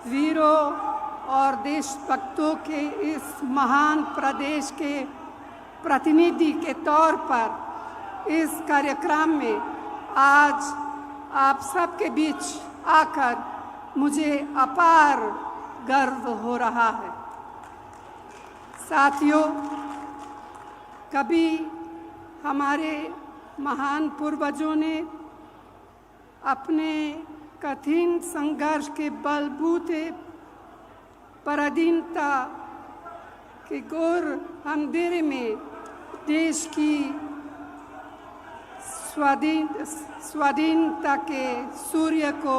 वीरों और देशभक्तों के इस महान प्रदेश के प्रतिनिधि के तौर पर इस कार्यक्रम में आज आप सबके बीच आकर मुझे अपार गर्व हो रहा है। साथियों, कभी हमारे महान पूर्वजों ने अपने कठिन संघर्ष के बलबूते पराधीनता के घोर अंधेरे में देश की स्वाधीनता के सूर्य को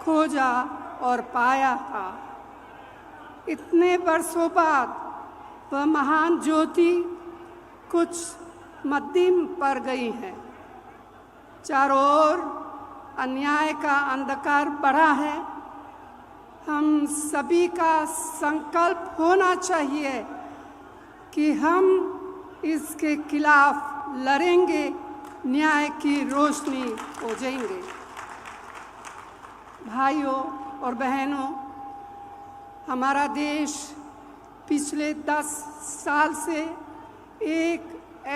खोजा और पाया था। इतने वर्षों बाद वह महान ज्योति कुछ मध्यम पड़ गई है। चारों ओर अन्याय का अंधकार बढ़ा है। हम सभी का संकल्प होना चाहिए कि हम इसके खिलाफ लड़ेंगे, न्याय की रोशनी हो जाएंगे। भाइयों और बहनों, हमारा देश पिछले 10 साल से एक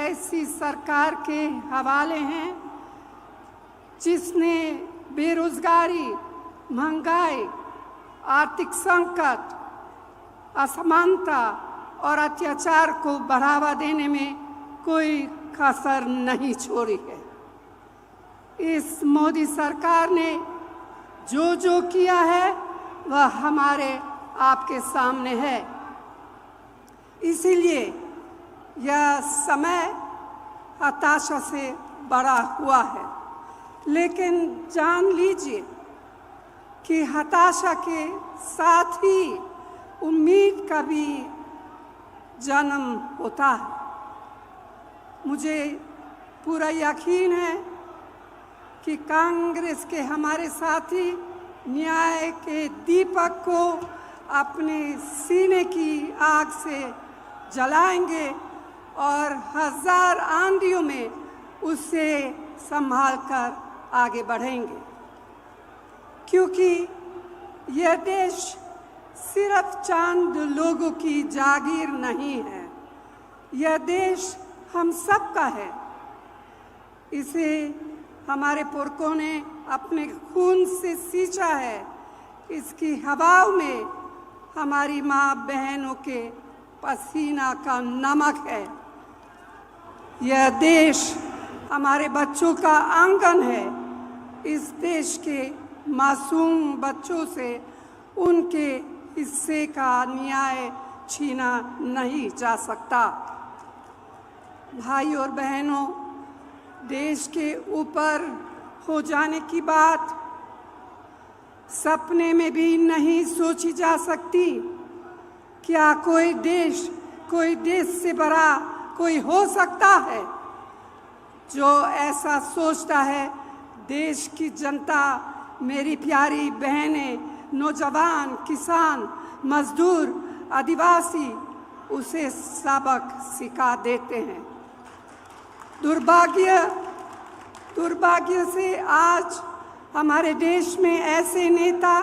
ऐसी सरकार के हवाले हैं जिसने बेरोजगारी, महंगाई, आर्थिक संकट, असमानता और अत्याचार को बढ़ावा देने में कोई कसर नहीं छोड़ी है। इस मोदी सरकार ने जो किया है वह हमारे आपके सामने है। इसीलिए यह समय हताशा से भरा हुआ है, लेकिन जान लीजिए कि हताशा के साथ ही उम्मीद का भी जन्म होता है। मुझे पूरा यकीन है कि कांग्रेस के हमारे साथी न्याय के दीपक को अपने सीने की आग से जलाएंगे और हजार आंधियों में उसे संभाल कर आगे बढ़ेंगे, क्योंकि यह देश सिर्फ चंद लोगों की जागीर नहीं है। यह देश हम सबका है। इसे हमारे पुरखों ने अपने खून से सींचा है। इसकी हवाओं में हमारी माँ बहनों के पसीना का नमक है। यह देश हमारे बच्चों का आंगन है। इस देश के मासूम बच्चों से उनके हिस्से का न्याय छीना नहीं जा सकता। भाई और बहनों, देश के ऊपर हो जाने की बात सपने में भी नहीं सोची जा सकती। क्या कोई देश से बड़ा कोई हो सकता है? जो ऐसा सोचता है, देश की जनता, मेरी प्यारी बहनें, नौजवान, किसान, मजदूर, आदिवासी उसे सबक सिखा देते हैं। दुर्भाग्य से आज हमारे देश में ऐसे नेता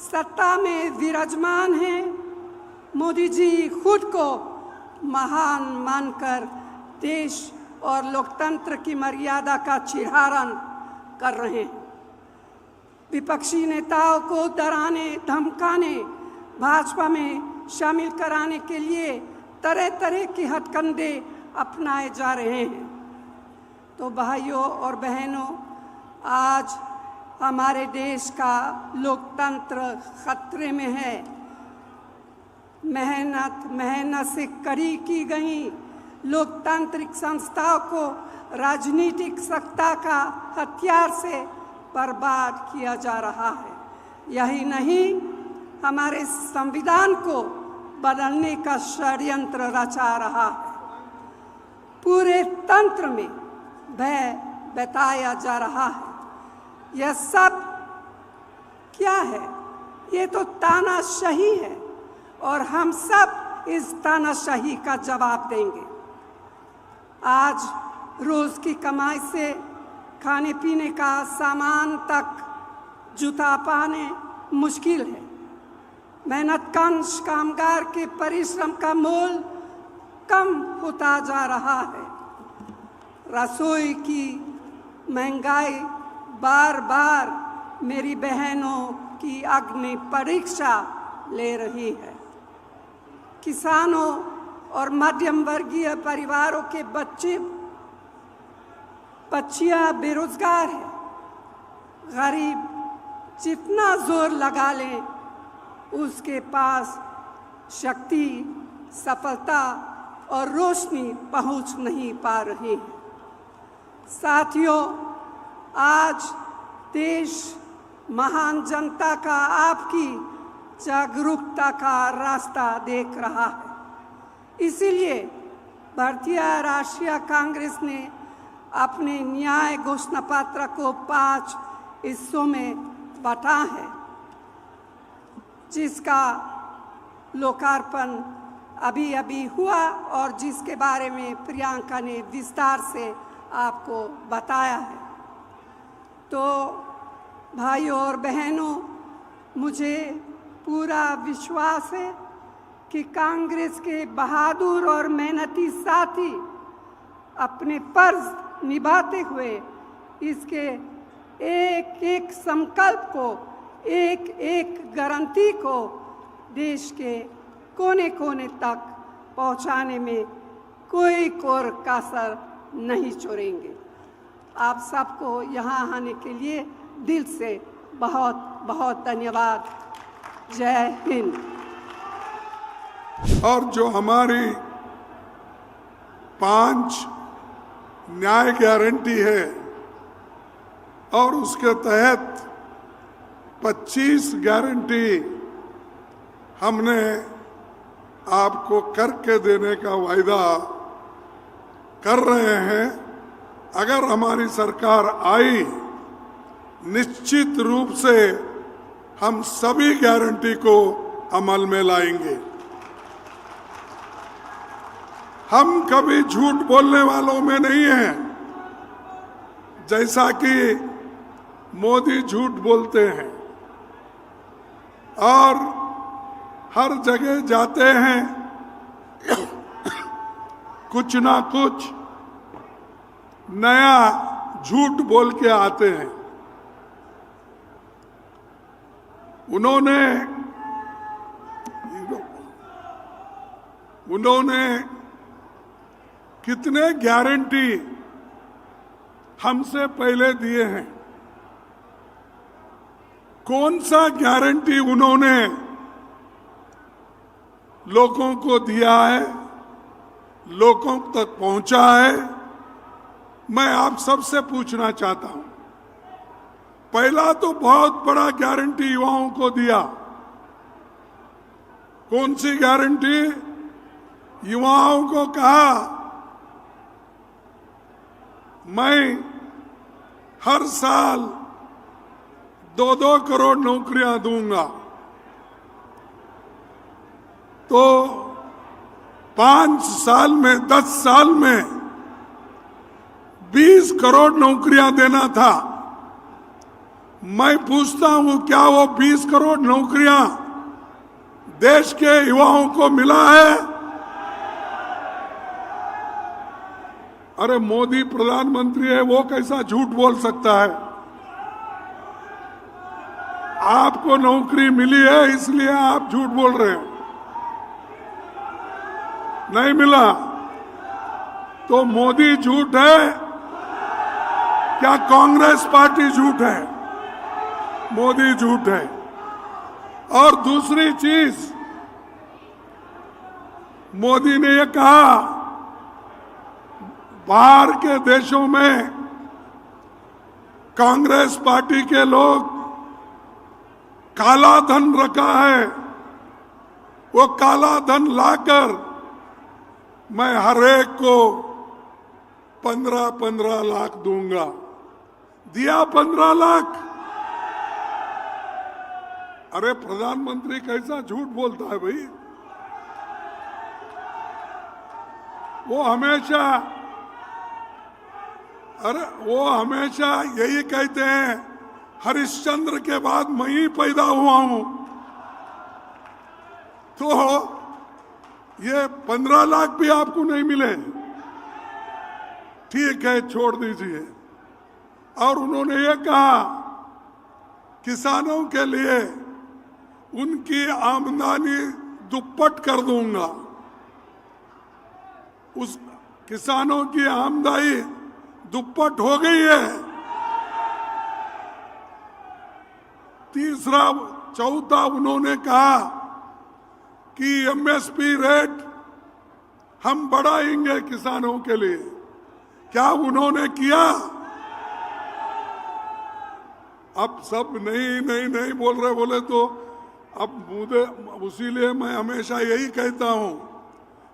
सत्ता में विराजमान हैं। मोदी जी खुद को महान मानकर देश और लोकतंत्र की मर्यादा का चिरहरण कर रहे हैं। विपक्षी नेताओं को डराने, धमकाने, भाजपा में शामिल कराने के लिए तरह तरह के हथकंडे अपनाए जा रहे हैं। तो भाइयों और बहनों, आज हमारे देश का लोकतंत्र खतरे में है। मेहनत से खड़ी की गई लोकतांत्रिक संस्थाओं को राजनीतिक सत्ता का हथियार से बर्बाद किया जा रहा है। यही नहीं, हमारे संविधान को बदलने का षड्यंत्र रचा रहा है। पूरे तंत्र में भय बताया जा रहा है। यह सब क्या है? ये तो तानाशाही है और हम सब इस तानाशाही का जवाब देंगे। आज रोज की कमाई से खाने पीने का सामान तक, जूता पाने, मुश्किल है। मेहनतकश कामगार के परिश्रम का मोल कम होता जा रहा है। रसोई की महंगाई बार बार मेरी बहनों की अग्नि परीक्षा ले रही है। किसानों और मध्यम वर्गीय परिवारों के बच्चियां बेरोजगार हैं। गरीब जितना जोर लगा ले उसके पास शक्ति, सफलता और रोशनी पहुंच नहीं पा रही है। साथियों, आज देश महान जनता का आपकी जागरूकता का रास्ता देख रहा है। इसीलिए भारतीय राष्ट्रीय कांग्रेस ने अपने न्याय घोषणा पत्र को 5 हिस्सों में बांटा है, जिसका लोकार्पण अभी अभी हुआ और जिसके बारे में प्रियंका ने विस्तार से आपको बताया है। तो भाइयों और बहनों, मुझे पूरा विश्वास है कि कांग्रेस के बहादुर और मेहनती साथी अपने फर्ज निभाते हुए इसके एक एक संकल्प को, एक एक गारंटी को देश के कोने कोने तक पहुंचाने में कोई कोर कसर नहीं छोड़ेंगे। आप सबको यहाँ आने के लिए दिल से बहुत बहुत धन्यवाद। जय हिंद। और जो हमारी 5 न्याय गारंटी है और उसके तहत 25 गारंटी हमने आपको करके देने का वायदा कर रहे हैं। अगर हमारी सरकार आई, निश्चित रूप से हम सभी गारंटी को अमल में लाएंगे। हम कभी झूठ बोलने वालों में नहीं हैं। जैसा कि मोदी झूठ बोलते हैं और हर जगह जाते हैं, कुछ ना कुछ नया झूठ बोल के आते हैं। उन्होंने कितने गारंटी हमसे पहले दिए हैं। कौन सा गारंटी उन्होंने लोगों को दिया है, लोगों तक पहुंचा है? मैं आप सबसे पूछना चाहता हूं। पहला तो बहुत बड़ा गारंटी युवाओं को दिया। कौन सी गारंटी? युवाओं को कहा, मैं हर साल 2-2 करोड़ नौकरियां दूंगा। तो 5 साल में, 10 साल में 20 करोड़ नौकरियां देना था। मैं पूछता हूं, क्या वो 20 करोड़ नौकरियां देश के युवाओं को मिला है? अरे मोदी प्रधानमंत्री है, वो कैसा झूठ बोल सकता है? आपको नौकरी मिली है इसलिए आप झूठ बोल रहे हैं। नहीं मिला तो मोदी झूठ है, क्या कांग्रेस पार्टी झूठ है? मोदी झूठ है। और दूसरी चीज, मोदी ने ये कहा बाहर के देशों में कांग्रेस पार्टी के लोग काला धन रखा है, वो काला धन लाकर मैं हर एक को 15-15 लाख दूंगा। दिया 15 लाख। अरे प्रधानमंत्री कैसा झूठ बोलता है भाई? वो हमेशा यही कहते हैं, हरिश्चंद्र के बाद मैं ही पैदा हुआ हूं, तो ये 15 लाख भी आपको नहीं मिले, ठीक है, छोड़ दीजिए। और उन्होंने ये कहा किसानों के लिए उनकी आमदनी दुप्पट कर दूंगा। उस किसानों की आमदनी दुप्पट हो गई है। तीसरा, चौथा, उन्होंने कहा कि एमएसपी रेट हम बढ़ाएंगे किसानों के लिए। क्या उन्होंने किया? अब सब नहीं बोल रहे, बोले तो अब मुझे, उसीलिए मैं हमेशा यही कहता हूं,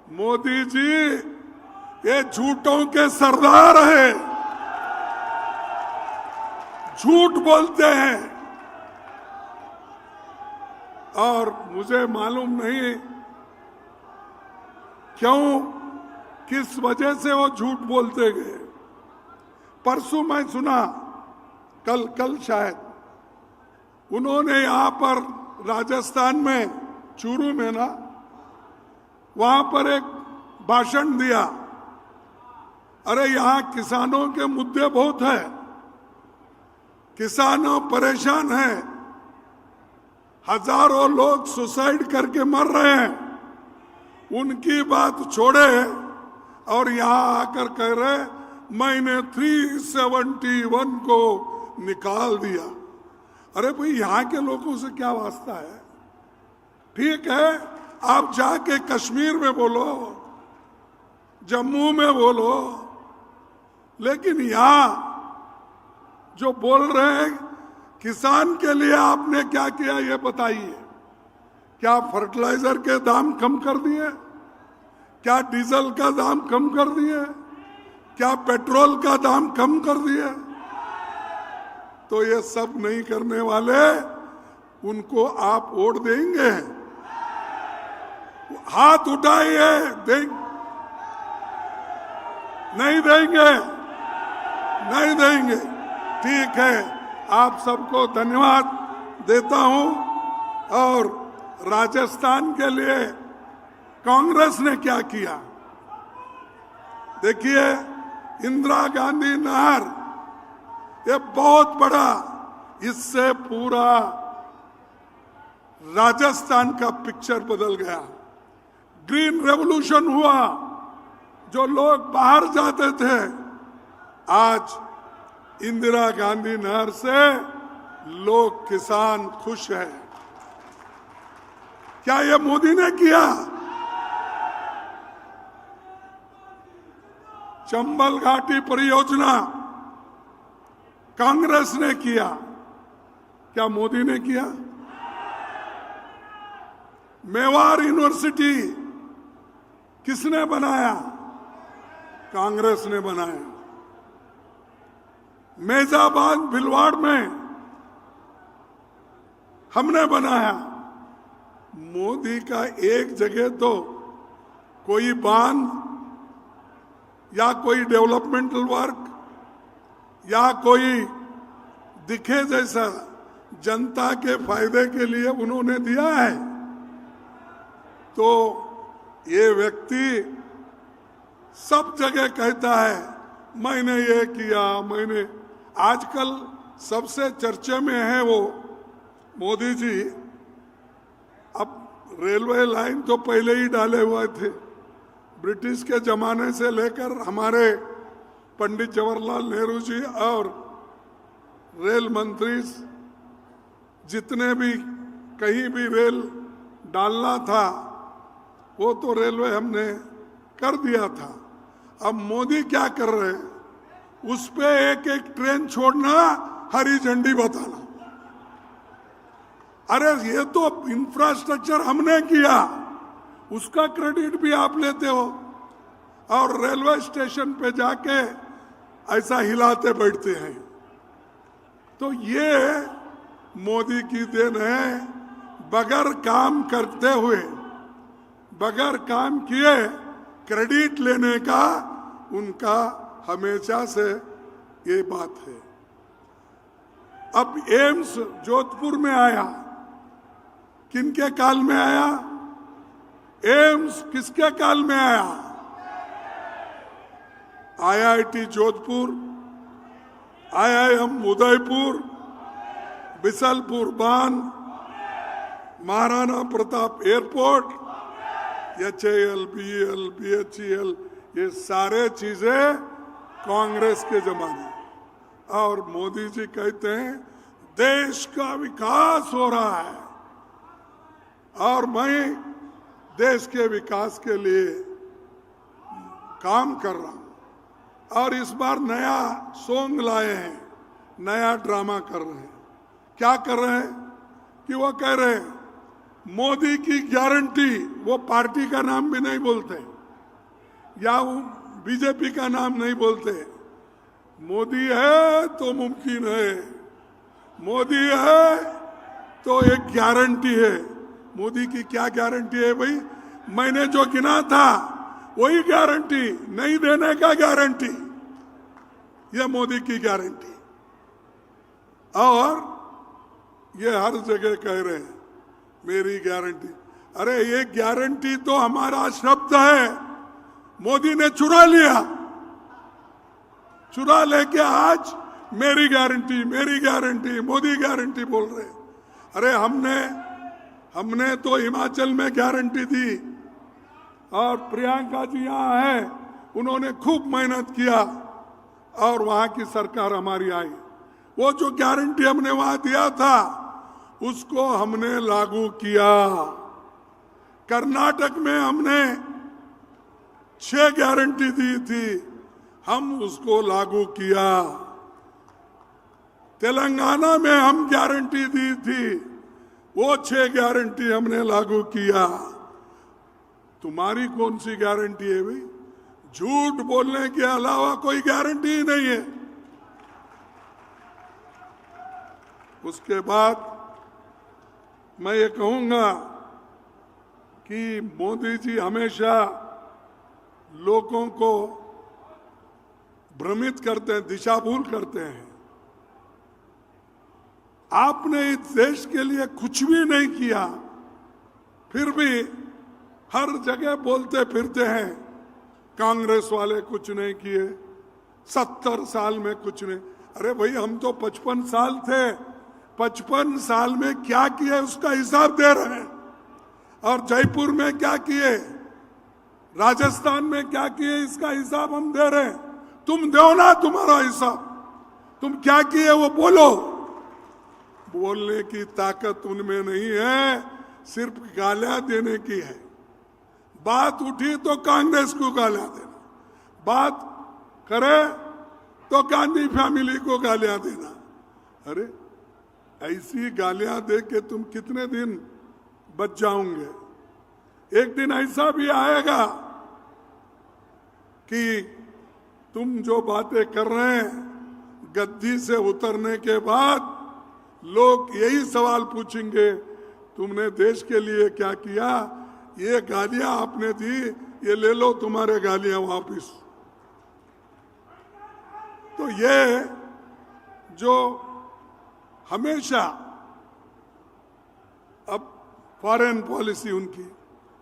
मोदी जी ये झूठों के सरदार है, झूठ बोलते हैं। और मुझे मालूम नहीं क्यों, किस वजह से वो झूठ बोलते गए। परसों मैं सुना, कल शायद, उन्होंने यहां पर राजस्थान में चूरू में ना, वहां पर एक भाषण दिया। अरे यहां किसानों के मुद्दे बहुत है, किसानों परेशान हैं, हजारों लोग सुसाइड करके मर रहे हैं, उनकी बात छोड़े और यहां आकर कह रहे मैंने 371 को निकाल दिया। अरे भाई, यहां के लोगों से क्या वास्ता है? ठीक है, आप जाके कश्मीर में बोलो, जम्मू में बोलो, लेकिन यहां जो बोल रहे हैं किसान के लिए आपने क्या किया ये बताइए। क्या फर्टिलाइजर के दाम कम कर दिए? क्या डीजल का दाम कम कर दिए? क्या पेट्रोल का दाम कम कर दिए? तो ये सब नहीं करने वाले, उनको आप वोट देंगे? हाथ उठाइए, नहीं देंगे, नहीं देंगे। ठीक है, आप सबको धन्यवाद देता हूं। और राजस्थान के लिए कांग्रेस ने क्या किया? देखिए, इंदिरा गांधी नहर, ये बहुत बड़ा, इससे पूरा राजस्थान का पिक्चर बदल गया। ग्रीन रेवोल्यूशन हुआ, जो लोग बाहर जाते थे, आज इंदिरा गांधी नहर से लोग, किसान खुश हैं। क्या ये मोदी ने किया? चंबल घाटी परियोजना कांग्रेस ने किया, क्या मोदी ने किया? मेवाड़ यूनिवर्सिटी किसने बनाया? कांग्रेस ने बनाया। मेजाबाद भिलवाड़ में हमने बनाया। मोदी का एक जगह तो कोई बांध या कोई डेवलपमेंटल वर्क या कोई दिखे जैसा जनता के फायदे के लिए उन्होंने दिया है। तो ये व्यक्ति सब जगह कहता है मैंने ये किया, मैंने। आजकल सबसे चर्चे में है वो मोदी जी। अब रेलवे लाइन तो पहले ही डाले हुए थे, ब्रिटिश के जमाने से लेकर हमारे पंडित जवाहरलाल नेहरू जी और रेल मंत्री जितने भी कहीं भी रेल डालना था वो तो रेलवे हमने कर दिया था। अब मोदी क्या कर रहे हैं? उस पे एक एक ट्रेन छोड़ना, हरी झंडी बताना। अरे ये तो इंफ्रास्ट्रक्चर हमने किया, उसका क्रेडिट भी आप लेते हो और रेलवे स्टेशन पे जाके ऐसा हिलाते बैठते हैं। तो ये मोदी की देन है। बगैर काम करते हुए, बगैर काम किए क्रेडिट लेने का उनका हमेशा से ये बात है। अब एम्स जोधपुर में आया, किनके काल में आया? एम्स किसके काल में आया? आईआईटी जोधपुर, आईआईएम उदयपुर, बिसलपुर बांध, Maharana Pratap airport, HAL, BL, BHEL, ये सारे चीजें कांग्रेस के जमाने। और मोदी जी कहते हैं देश का विकास हो रहा है और मैं देश के विकास के लिए काम कर रहा हूं। और इस बार नया सॉन्ग लाए हैं, नया ड्रामा कर रहे हैं। क्या कर रहे हैं कि वो कह रहे हैं मोदी की गारंटी, वो पार्टी का नाम भी नहीं बोलते या वो बीजेपी का नाम नहीं बोलते। मोदी है तो मुमकिन है, मोदी है तो एक गारंटी है। मोदी की क्या गारंटी है भाई? मैंने जो गिना था वही गारंटी, नहीं देने का गारंटी, यह मोदी की गारंटी। और ये हर जगह कह रहे हैं मेरी गारंटी। अरे ये गारंटी तो हमारा शब्द है, मोदी ने चुरा लिया, चुरा लेके आज मेरी गारंटी, मेरी गारंटी, मोदी गारंटी बोल रहे। अरे हमने तो हिमाचल में गारंटी दी और प्रियंका जी यहाँ है, उन्होंने खूब मेहनत किया और वहां की सरकार हमारी आई। वो जो गारंटी हमने वहां दिया था उसको हमने लागू किया। कर्नाटक में हमने 6 गारंटी दी थी, हम उसको लागू किया। तेलंगाना में हम गारंटी दी थी, वो 6 गारंटी हमने लागू किया। तुम्हारी कौन सी गारंटी है भाई? झूठ बोलने के अलावा कोई गारंटी ही नहीं है। उसके बाद मैं ये कहूंगा कि मोदी जी हमेशा लोगों को भ्रमित करते हैं, दिशा भूल करते हैं। आपने इस देश के लिए कुछ भी नहीं किया, फिर भी हर जगह बोलते फिरते हैं कांग्रेस वाले कुछ नहीं किए, 70 साल में कुछ नहीं। अरे भाई हम तो 55 साल थे, 55 साल में क्या किए उसका हिसाब दे रहे हैं। और जयपुर में क्या किए, राजस्थान में क्या किए, इसका हिसाब हम दे रहे हैं। तुम दो ना तुम्हारा हिसाब, तुम क्या किए वो बोलो। बोलने की ताकत उनमें नहीं है, सिर्फ गालियां देने की है। बात उठी तो कांग्रेस को गालियां देना, बात करे तो गांधी फैमिली को गालियां देना। अरे ऐसी गालियां दे के तुम कितने दिन बच जाओगे? एक दिन ऐसा भी आएगा कि तुम जो बातें कर रहे हैं, गद्दी से उतरने के बाद लोग यही सवाल पूछेंगे तुमने देश के लिए क्या किया? ये गालियां आपने दी, ये ले लो तुम्हारे गालियां वापिस। तो ये जो हमेशा अब फॉरेन पॉलिसी उनकी,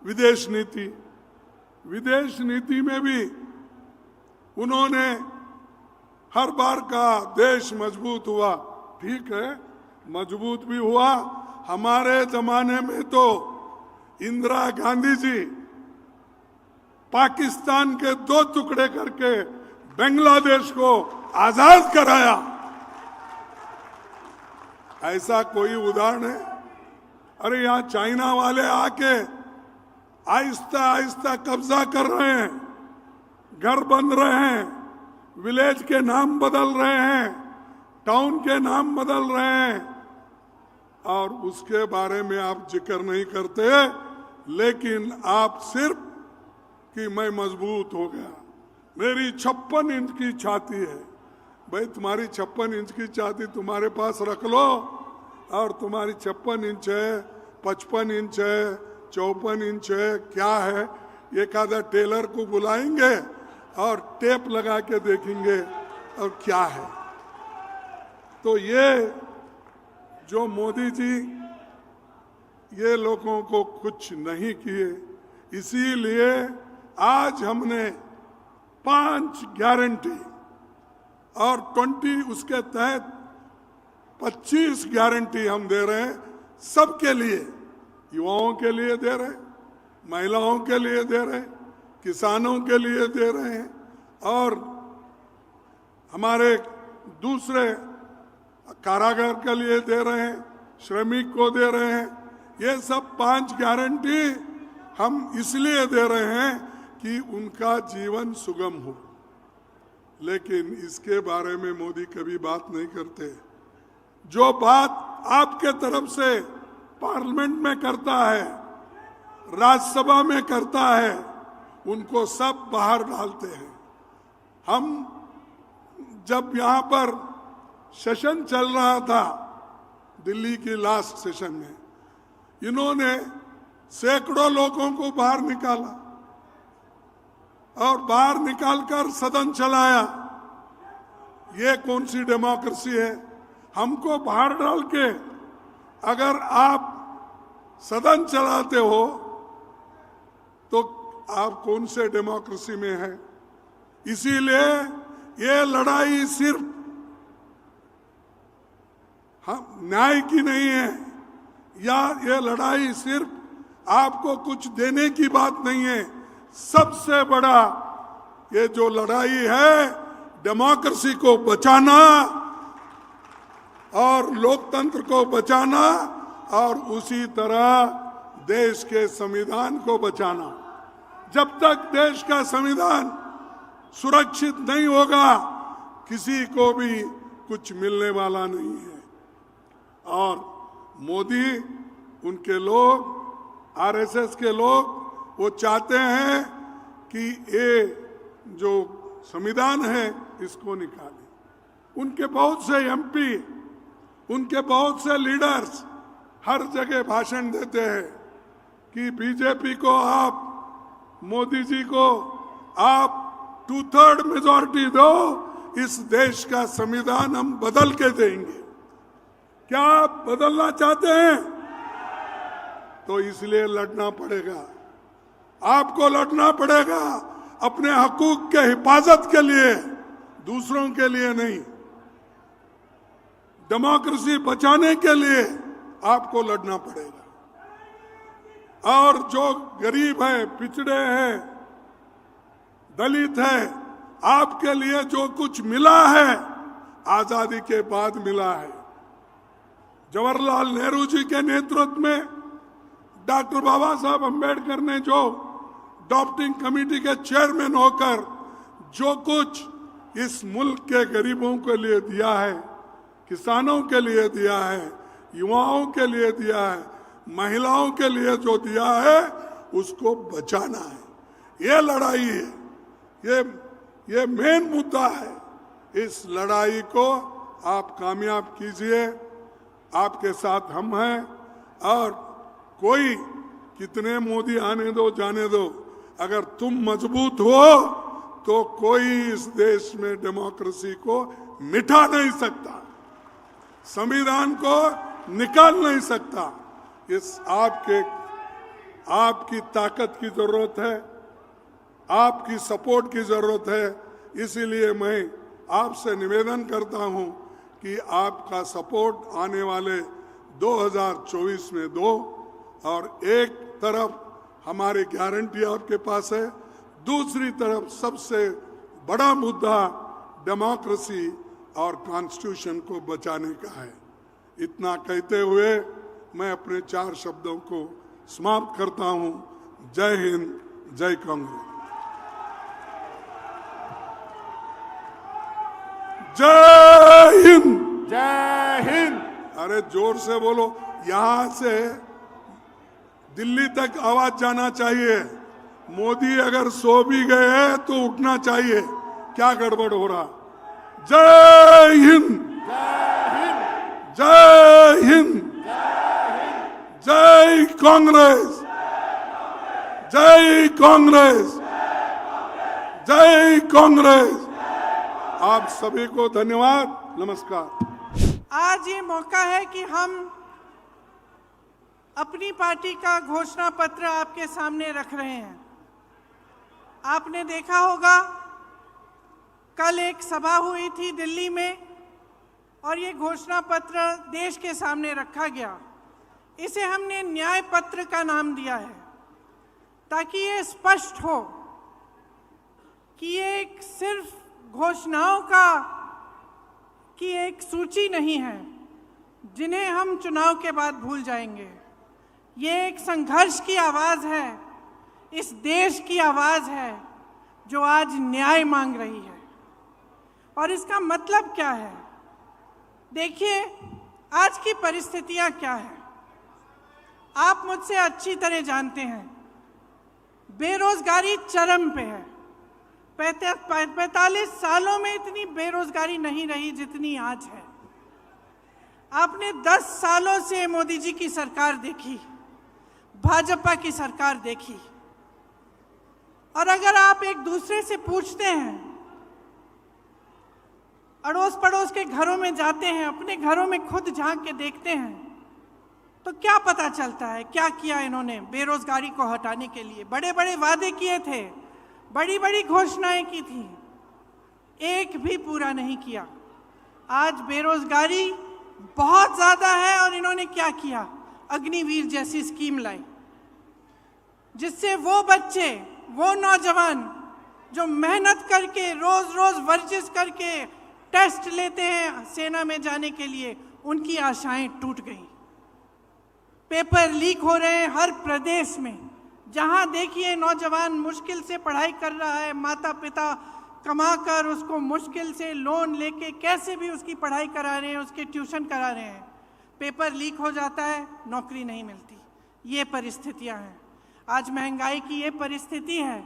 विदेश नीति में भी उन्होंने हर बार कहा देश मजबूत हुआ। ठीक है, मजबूत भी हुआ। हमारे जमाने में तो इंदिरा गांधी जी पाकिस्तान के 2 टुकड़े करके बांग्लादेश को आजाद कराया। ऐसा कोई उदाहरण है? अरे यहाँ चाइना वाले आके आहिस्ता आहिस्ता कब्जा कर रहे हैं, घर बन रहे हैं, विलेज के नाम बदल रहे हैं, टाउन के नाम बदल रहे हैं, और उसके बारे में आप जिक्र नहीं करते। लेकिन आप सिर्फ कि मैं मजबूत हो गया, मेरी 56 इंच की छाती है। भाई तुम्हारी 56 इंच की छाती तुम्हारे पास रख लो, और तुम्हारी 56 इंच है, 55 इंच है, 54 इंच है, क्या है? एक आधा टेलर को बुलाएंगे और टेप लगा के देखेंगे और क्या है। तो ये जो मोदी जी ये लोगों को कुछ नहीं किए, इसीलिए आज हमने 5 गारंटी और 20 उसके तहत 25 गारंटी हम दे रहे हैं, सबके लिए, युवाओं के लिए दे रहे हैं, महिलाओं के लिए दे रहे हैं, किसानों के लिए दे रहे हैं और हमारे दूसरे कारागार के लिए दे रहे हैं, श्रमिक को दे रहे हैं। ये सब 5 गारंटी हम इसलिए दे रहे हैं कि उनका जीवन सुगम हो, लेकिन इसके बारे में मोदी कभी बात नहीं करते। जो बात आपके तरफ से पार्लियामेंट में करता है, राज्यसभा में करता है, उनको सब बाहर डालते हैं। हम जब यहाँ पर सेशन चल रहा था, दिल्ली की लास्ट सेशन में, इन्होंने सैकड़ों लोगों को बाहर निकाला और बाहर निकालकर सदन चलाया। ये कौन सी डेमोक्रेसी है? हमको बाहर डाल के अगर आप सदन चलाते हो तो आप कौन से डेमोक्रेसी में है? इसीलिए ये लड़ाई सिर्फ न्याय की नहीं है, या ये लड़ाई सिर्फ आपको कुछ देने की बात नहीं है। सबसे बड़ा ये जो लड़ाई है, डेमोक्रेसी को बचाना और लोकतंत्र को बचाना और उसी तरह देश के संविधान को बचाना। जब तक देश का संविधान सुरक्षित नहीं होगा, किसी को भी कुछ मिलने वाला नहीं है। और मोदी, उनके लोग, आरएसएस के लोग, वो चाहते हैं कि ये जो संविधान है इसको निकालें। उनके बहुत से एमपी, उनके बहुत से लीडर्स हर जगह भाषण देते हैं कि बीजेपी को आप, मोदी जी को आप 2/3 मेजॉरिटी दो, इस देश का संविधान हम बदल के देंगे। क्या आप बदलना चाहते हैं? तो इसलिए लड़ना पड़ेगा, आपको लड़ना पड़ेगा अपने हकूक के हिफाजत के लिए, दूसरों के लिए नहीं। डेमोक्रेसी बचाने के लिए आपको लड़ना पड़ेगा। और जो गरीब है, पिछड़े हैं, दलित है, आपके लिए जो कुछ मिला है आजादी के बाद मिला है। जवाहरलाल नेहरू जी के नेतृत्व में डॉक्टर बाबा साहब अम्बेडकर ने जो ड्राफ्टिंग कमेटी के चेयरमैन होकर जो कुछ इस मुल्क के गरीबों के लिए दिया है, किसानों के लिए दिया है, युवाओं के लिए दिया है, महिलाओं के लिए जो दिया है, उसको बचाना है। ये लड़ाई है, ये मेन मुद्दा है। इस लड़ाई को आप कामयाब कीजिए, आपके साथ हम हैं। और कोई कितने मोदी आने दो जाने दो, अगर तुम मजबूत हो तो कोई इस देश में डेमोक्रेसी को मिटा नहीं सकता, संविधान को निकाल नहीं सकता। इस आपकी ताकत की जरूरत है, आपकी सपोर्ट की जरूरत है। इसीलिए मैं आपसे निवेदन करता हूं कि आपका सपोर्ट आने वाले 2024 में दो। और एक तरफ हमारी गारंटी आपके पास है, दूसरी तरफ सबसे बड़ा मुद्दा डेमोक्रेसी और कॉन्स्टिट्यूशन को बचाने का है। इतना कहते हुए मैं अपने 4 शब्दों को समाप्त करता हूं। जय हिंद, जय कांग्रेस। जय हिंद, जय हिंद। अरे जोर से बोलो, यहां से दिल्ली तक आवाज जाना चाहिए। मोदी अगर सो भी गए हैं तो उठना चाहिए। क्या गड़बड़ हो रहा? जय हिंद, जय हिंद, जय हिंद, जय कांग्रेस, जय कांग्रेस, जय कांग्रेस। आप सभी को धन्यवाद, नमस्कार। आज ये मौका है कि हम अपनी पार्टी का घोषणा पत्र आपके सामने रख रहे हैं। आपने देखा होगा कल एक सभा हुई थी दिल्ली में और ये घोषणा पत्र देश के सामने रखा गया। इसे हमने न्याय पत्र का नाम दिया है ताकि ये स्पष्ट हो कि ये एक सिर्फ घोषणाओं की एक सूची नहीं है जिन्हें हम चुनाव के बाद भूल जाएंगे। ये एक संघर्ष की आवाज़ है, इस देश की आवाज़ है जो आज न्याय मांग रही है। और इसका मतलब क्या है? देखिए, आज की परिस्थितियां क्या है आप मुझसे अच्छी तरह जानते हैं। बेरोजगारी चरम पे है। 45 सालों में इतनी बेरोजगारी नहीं रही जितनी आज है। आपने 10 सालों से मोदी जी की सरकार देखी, भाजपा की सरकार देखी, और अगर आप एक दूसरे से पूछते हैं, अड़ोस पड़ोस के घरों में जाते हैं, अपने घरों में खुद झांक के देखते हैं, तो क्या पता चलता है क्या किया इन्होंने बेरोजगारी को हटाने के लिए? बड़े बड़े वादे किए थे, बड़ी बड़ी घोषणाएं की थी, एक भी पूरा नहीं किया। आज बेरोजगारी बहुत ज्यादा है और इन्होंने क्या किया? अग्निवीर जैसी स्कीम लाई जिससे वो बच्चे, वो नौजवान जो मेहनत करके रोज रोज वर्जिश करके टेस्ट लेते हैं सेना में जाने के लिए, उनकी आशाएं टूट गई। पेपर लीक हो रहे हैं हर प्रदेश में। जहां देखिए नौजवान मुश्किल से पढ़ाई कर रहा है, माता पिता कमाकर उसको मुश्किल से लोन लेके कैसे भी उसकी पढ़ाई करा रहे हैं, उसके ट्यूशन करा रहे हैं, पेपर लीक हो जाता है, नौकरी नहीं मिलती। ये परिस्थितियां हैं। आज महंगाई की ये परिस्थिति है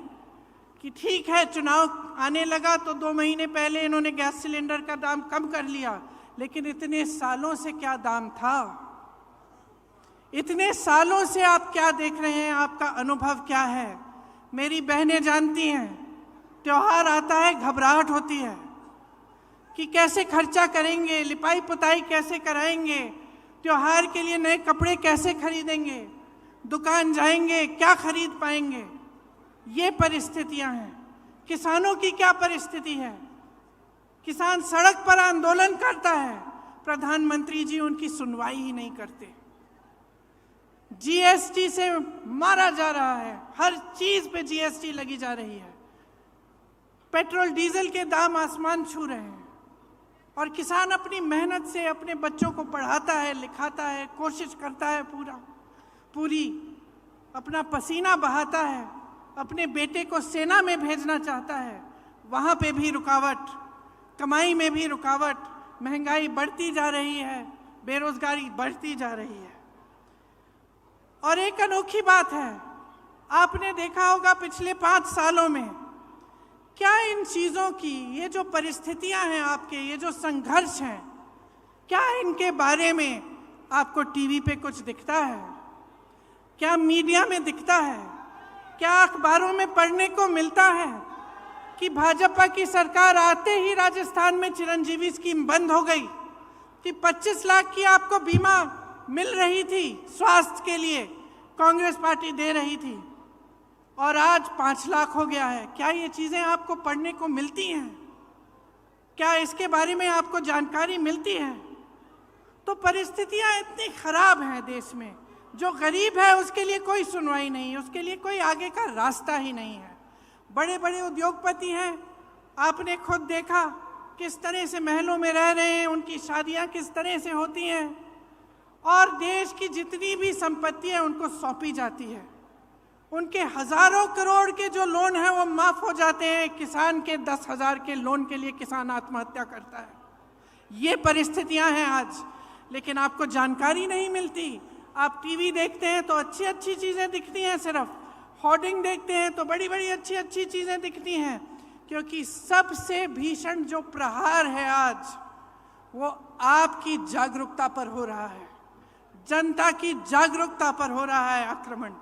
कि ठीक है, चुनाव आने लगा तो 2 महीने पहले इन्होंने गैस सिलेंडर का दाम कम कर लिया, लेकिन इतने सालों से क्या दाम था? इतने सालों से आप क्या देख रहे हैं? आपका अनुभव क्या है? मेरी बहनें जानती हैं, त्योहार आता है घबराहट होती है कि कैसे खर्चा करेंगे, लिपाई पुताई कैसे कराएंगे, त्योहार के लिए नए कपड़े कैसे खरीदेंगे, दुकान जाएंगे क्या खरीद पाएंगे। ये परिस्थितियां हैं। किसानों की क्या परिस्थिति है? किसान सड़क पर आंदोलन करता है, प्रधानमंत्री जी उनकी सुनवाई ही नहीं करते। जीएसटी से मारा जा रहा है, हर चीज पे जीएसटी लगी जा रही है। पेट्रोल डीजल के दाम आसमान छू रहे हैं और किसान अपनी मेहनत से अपने बच्चों को पढ़ाता है, लिखाता है, कोशिश करता है, पूरी अपना पसीना बहाता है, अपने बेटे को सेना में भेजना चाहता है, वहाँ पे भी रुकावट, कमाई में भी रुकावट, महंगाई बढ़ती जा रही है, बेरोजगारी बढ़ती जा रही है। और एक अनोखी बात है, आपने देखा होगा पिछले 5 सालों में क्या इन चीज़ों की, ये जो परिस्थितियां हैं आपके, ये जो संघर्ष हैं, क्या इनके बारे में आपको टीवी पे कुछ दिखता है? क्या मीडिया में दिखता है? क्या अखबारों में पढ़ने को मिलता है कि भाजपा की सरकार आते ही राजस्थान में चिरंजीवी स्कीम बंद हो गई, कि 25 लाख की आपको बीमा मिल रही थी स्वास्थ्य के लिए, कांग्रेस पार्टी दे रही थी, और आज 5 लाख हो गया है? क्या ये चीजें आपको पढ़ने को मिलती हैं? क्या इसके बारे में आपको जानकारी मिलती है? तो परिस्थितियां इतनी खराब हैं देश में, जो गरीब है उसके लिए कोई सुनवाई नहीं, उसके लिए कोई आगे का रास्ता ही नहीं है। बड़े बड़े उद्योगपति हैं, आपने खुद देखा किस तरह से महलों में रह रहे हैं, उनकी शादियां किस तरह से होती हैं, और देश की जितनी भी संपत्ति है उनको सौंपी जाती है। उनके हजारों करोड़ के जो लोन है वो माफ हो जाते हैं। किसान के 10,000 के लोन के लिए किसान आत्महत्या करता है। ये परिस्थितियां हैं आज, लेकिन आपको जानकारी नहीं मिलती। आप टीवी देखते हैं तो अच्छी अच्छी चीज़ें दिखती हैं, सिर्फ होर्डिंग देखते हैं तो बड़ी बड़ी अच्छी अच्छी चीज़ें दिखती हैं, क्योंकि सबसे भीषण जो प्रहार है आज वो आपकी जागरूकता पर हो रहा है, जनता की जागरूकता पर हो रहा है आक्रमण।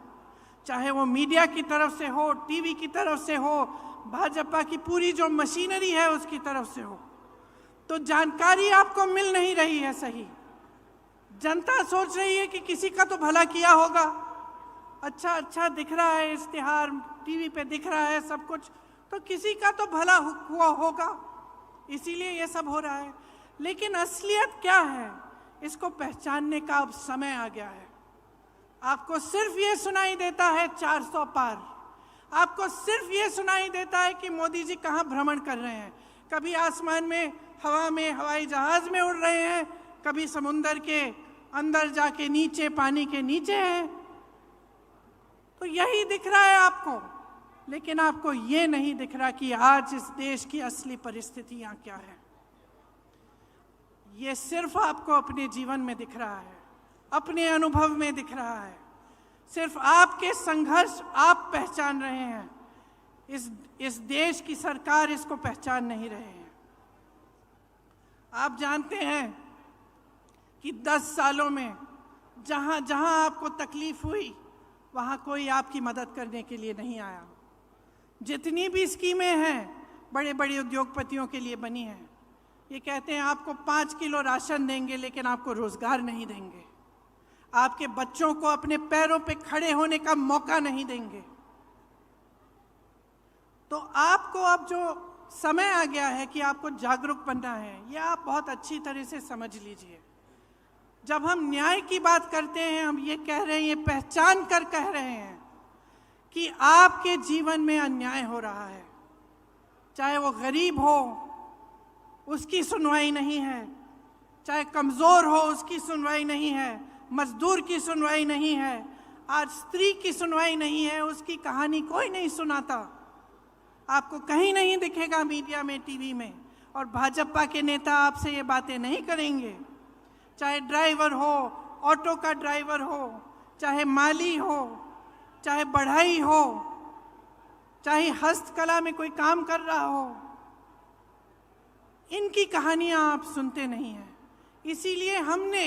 चाहे वो मीडिया की तरफ से हो, टीवी की तरफ से हो, भाजपा की पूरी जो मशीनरी है उसकी तरफ से हो। तो जानकारी आपको मिल नहीं रही है सही। जनता सोच रही है कि किसी का तो भला किया होगा, अच्छा अच्छा दिख रहा है, इश्तिहार टीवी पे दिख रहा है सब कुछ, तो किसी का तो भला हुआ होगा, इसीलिए ये सब हो रहा है। लेकिन असलियत क्या है, इसको पहचानने का अब समय आ गया है। आपको सिर्फ ये सुनाई देता है 400 पार, आपको सिर्फ ये सुनाई देता है कि मोदी जी कहाँ भ्रमण कर रहे हैं, कभी आसमान में, हवा में, हवाई जहाज में उड़ रहे हैं, कभी समुंदर के अंदर जाके नीचे, पानी के नीचे हैं। तो यही दिख रहा है आपको, लेकिन आपको ये नहीं दिख रहा कि आज इस देश की असली परिस्थितियां क्या है। ये सिर्फ आपको अपने जीवन में दिख रहा है, अपने अनुभव में दिख रहा है, सिर्फ आपके संघर्ष आप पहचान रहे हैं, इस देश की सरकार इसको पहचान नहीं रहे हैं। आप जानते हैं कि 10 सालों में जहां जहां आपको तकलीफ हुई वहां कोई आपकी मदद करने के लिए नहीं आया। जितनी भी स्कीमें हैं बड़े बड़े उद्योगपतियों के लिए बनी हैं, ये कहते हैं आपको 5 किलो राशन देंगे लेकिन आपको रोजगार नहीं देंगे, आपके बच्चों को अपने पैरों पे खड़े होने का मौका नहीं देंगे। तो आपको अब जो समय आ गया है कि आपको जागरूक बनना है, यह आप बहुत अच्छी तरह से समझ लीजिए। जब हम न्याय की बात करते हैं, हम ये कह रहे हैं, ये पहचान कर कह रहे हैं कि आपके जीवन में अन्याय हो रहा है, चाहे वो गरीब हो उसकी सुनवाई नहीं है, चाहे कमजोर हो उसकी सुनवाई नहीं है, मजदूर की सुनवाई नहीं है, आज स्त्री की सुनवाई नहीं है, उसकी कहानी कोई नहीं सुनाता, आपको कहीं नहीं दिखेगा मीडिया में, टीवी में। और भाजपा के नेता आपसे ये बातें नहीं करेंगे। चाहे ड्राइवर हो, ऑटो का ड्राइवर हो, चाहे माली हो, चाहे बढ़ई हो, चाहे हस्तकला में कोई काम कर रहा हो, इनकी कहानियां आप सुनते नहीं हैं। इसीलिए हमने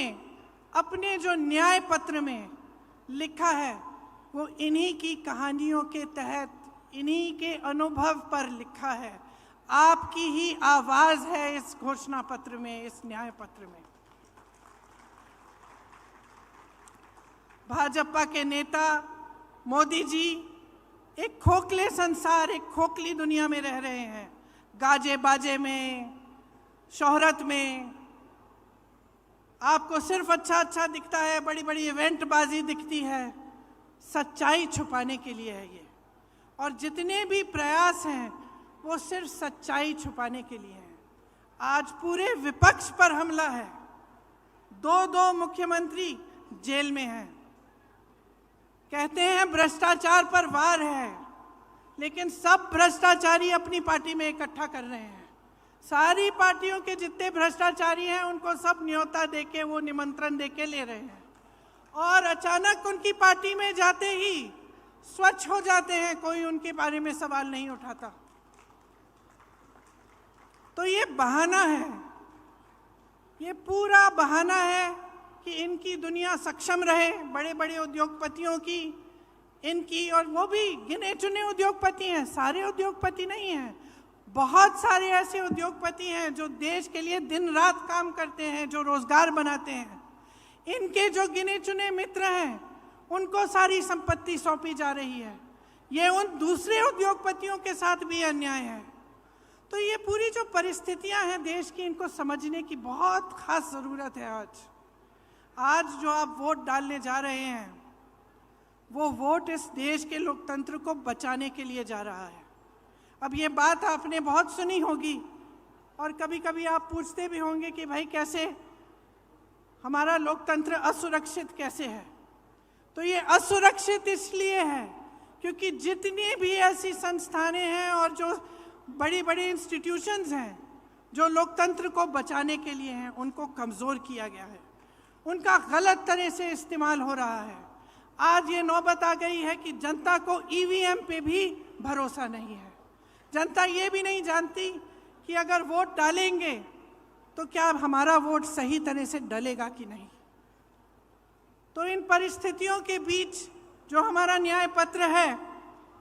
अपने जो न्याय पत्र में लिखा है वो इन्हीं की कहानियों के तहत, इन्हीं के अनुभव पर लिखा है। आपकी ही आवाज है इस घोषणा पत्र में, इस न्याय पत्र में। भाजपा के नेता मोदी जी एक खोखले संसार, एक खोखली दुनिया में रह रहे हैं, गाजे बाजे में, शोहरत में। आपको सिर्फ अच्छा अच्छा दिखता है, बड़ी बड़ी इवेंट बाजी दिखती है, सच्चाई छुपाने के लिए है ये। और जितने भी प्रयास हैं वो सिर्फ सच्चाई छुपाने के लिए हैं। आज पूरे विपक्ष पर हमला है, 2 मुख्यमंत्री जेल में हैं, कहते हैं भ्रष्टाचार पर वार है, लेकिन सब भ्रष्टाचारी अपनी पार्टी में इकट्ठा कर रहे हैं। सारी पार्टियों के जितने भ्रष्टाचारी हैं उनको सब न्योता देके, वो निमंत्रण देके ले रहे हैं, और अचानक उनकी पार्टी में जाते ही स्वच्छ हो जाते हैं, कोई उनके बारे में सवाल नहीं उठाता। तो ये बहाना है, ये पूरा बहाना है कि इनकी दुनिया सक्षम रहे, बड़े बड़े उद्योगपतियों की, इनकी, और वो भी गिने चुने उद्योगपति हैं, सारे उद्योगपति नहीं हैं। बहुत सारे ऐसे उद्योगपति हैं जो देश के लिए दिन रात काम करते हैं, जो रोजगार बनाते हैं। इनके जो गिने चुने मित्र हैं उनको सारी संपत्ति सौंपी जा रही है। ये उन दूसरे उद्योगपतियों के साथ भी अन्याय है। तो ये पूरी जो परिस्थितियां हैं देश की, इनको समझने की बहुत खास जरूरत है। आज जो आप वोट डालने जा रहे हैं, वो वोट इस देश के लोकतंत्र को बचाने के लिए जा रहा है। अब ये बात आपने बहुत सुनी होगी, और कभी कभी आप पूछते भी होंगे कि भाई कैसे हमारा लोकतंत्र असुरक्षित कैसे है। तो ये असुरक्षित इसलिए है क्योंकि जितनी भी ऐसी संस्थानें हैं और जो बड़ी बड़ी इंस्टीट्यूशंस हैं जो लोकतंत्र को बचाने के लिए हैं, उनको कमज़ोर किया गया है, उनका गलत तरह से इस्तेमाल हो रहा है। आज ये नौबत आ गई है कि जनता को ईवीएम पे भी भरोसा नहीं है। जनता ये भी नहीं जानती कि अगर वोट डालेंगे तो क्या हमारा वोट सही तरह से डलेगा कि नहीं। तो इन परिस्थितियों के बीच जो हमारा न्याय पत्र है,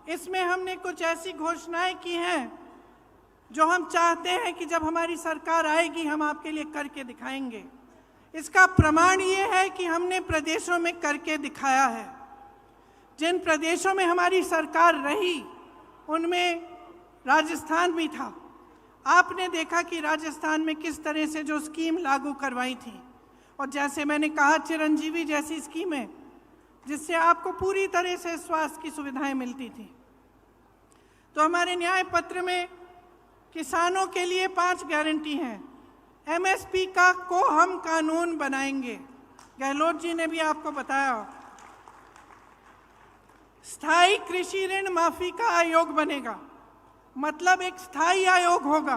इसमें हमने कुछ ऐसी घोषणाएं की हैं जो हम चाहते हैं कि जब हमारी सरकार आएगी हम आपके लिए करके दिखाएंगे। इसका प्रमाण ये है कि हमने प्रदेशों में करके दिखाया है। जिन प्रदेशों में हमारी सरकार रही उनमें राजस्थान भी था। आपने देखा कि राजस्थान में किस तरह से जो स्कीम लागू करवाई थी, और जैसे मैंने कहा चिरंजीवी जैसी स्कीमें जिससे आपको पूरी तरह से स्वास्थ्य की सुविधाएं मिलती थी। तो हमारे न्याय पत्र में किसानों के लिए 5 गारंटी हैं। एमएसपी को हम कानून बनाएंगे, गहलोत जी ने भी आपको बताया। स्थायी कृषि ऋण माफी का आयोग बनेगा, मतलब एक स्थायी आयोग होगा,